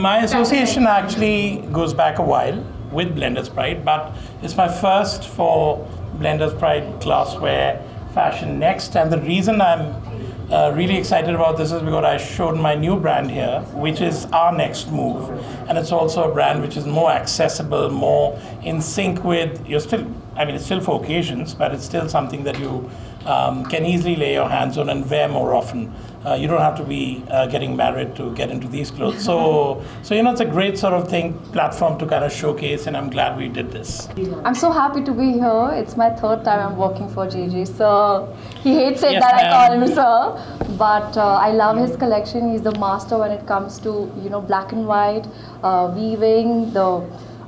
My association actually goes back a while with Blenders Pride, but it's my first for Blenders Pride glassware fashion next. And the reason I'm really excited about this is because I showed my new brand here, which is our next move. And it's also a brand which is more accessible, more in sync with, it's still for occasions, but it's still something that you can easily lay your hands on and wear more often. You don't have to be getting married to get into these clothes. So it's a great sort of platform to kind of showcase, and I'm glad we did this. I'm so happy to be here. It's my third time I'm working for JJ, sir. He hates it Yes, that I call him sir, but I love his collection. He's the master when it comes to, black and white, weaving,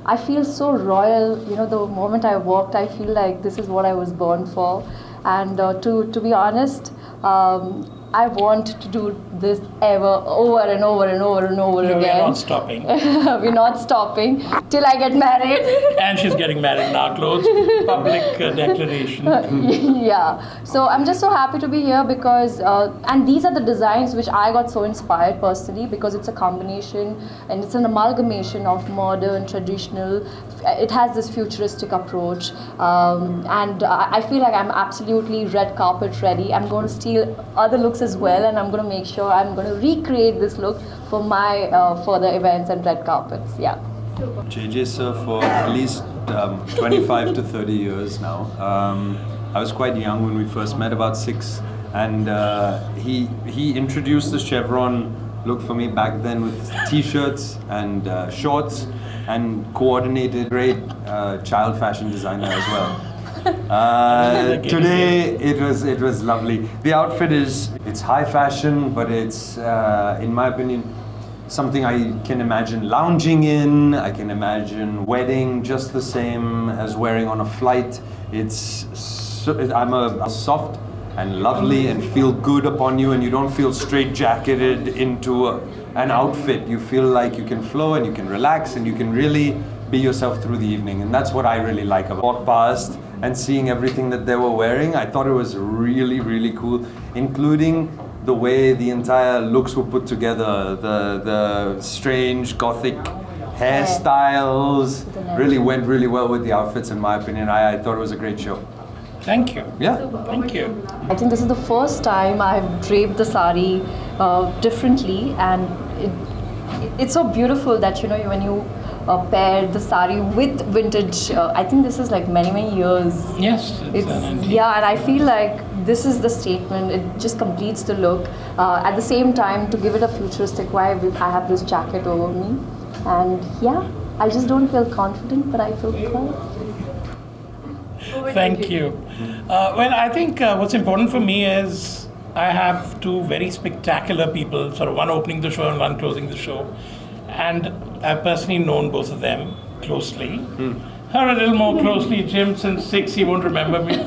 I feel so royal. The moment I walked, I feel like this is what I was born for. And to be honest, I want to do this over and over and over and over again. We're not stopping. We're not stopping till I get married. And she's getting married in our clothes. Public declaration. Yeah. So I'm just so happy to be here because, and these are the designs which I got so inspired personally, because it's a combination and it's an amalgamation of modern, traditional. It has this futuristic approach, and I feel like I'm absolutely red carpet ready. I'm going to steal other looks as well, and I'm going to make sure I'm going to recreate this look for my further events and red carpets. Yeah. JJ sir for at least 25 to 30 years now. I was quite young when we first met, about 6, and he introduced the chevron look for me back then with t-shirts and shorts, and coordinated. Great child fashion designer as well. Today it was lovely. The outfit it's high fashion, but it's in my opinion something I can imagine lounging in. I can imagine wearing just the same as wearing on a flight. I'm a soft and lovely and feel good upon you, and you don't feel straight-jacketed into an outfit. You feel like you can flow and you can relax and you can really be yourself through the evening, and that's what I really like about walk past and seeing everything that they were wearing. I thought it was really, really cool, including the way the entire looks were put together, the strange gothic hairstyles really went really well with the outfits, in my opinion. I thought it was a great show. Thank you. Yeah. Thank you. I think this is the first time I've draped the sari differently, and it's so beautiful that when you pair the sari with vintage. I think this is like many years. Yes. Yeah, and I feel like this is the statement. It just completes the look. At the same time, to give it a futuristic vibe, I have this jacket over me, and yeah, I just don't feel confident, but I feel proud. Thank you. Well, I think what's important for me is I have two very spectacular people, sort of one opening the show and one closing the show. And I've personally known both of them closely. Her a little more closely, Jim, since 6, he won't remember me.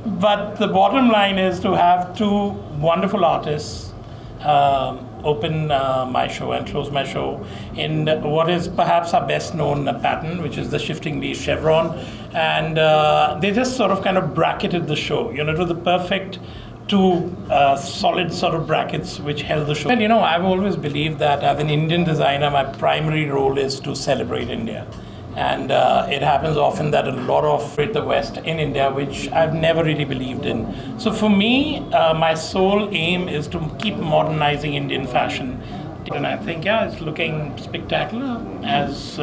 But the bottom line is to have two wonderful artists open my show and close my show in what is perhaps our best known pattern, which is the shifting leaf chevron. And they just sort of kind of bracketed the show. It was the perfect two solid sort of brackets which held the show. And I've always believed that as an Indian designer, my primary role is to celebrate India. And it happens often that a lot of the West in India, which I've never really believed in. So for me, my sole aim is to keep modernizing Indian fashion. And I think, it's looking spectacular as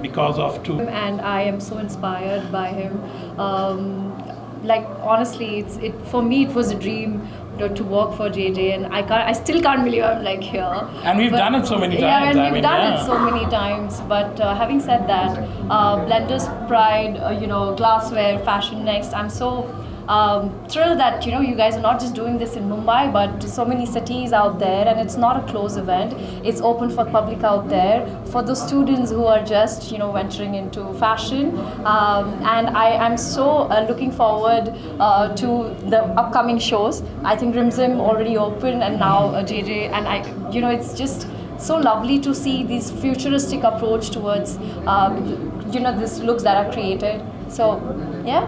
because of two. And I am so inspired by him. Honestly, for me it was a dream to work for JJ, and I still can't believe I'm here. And we've done it so many times. Yeah, and we've done it so many times. But having said that, Blenders Pride, glassware, fashion next. I'm so thrilled that you guys are not just doing this in Mumbai, but so many cities out there, and it's not a closed event. It's open for public out there, for the students who are just venturing into fashion. And I'm so looking forward to the upcoming shows. I think Rimzim already opened, and now JJ, and it's just so lovely to see this futuristic approach towards these looks that are created. So yeah.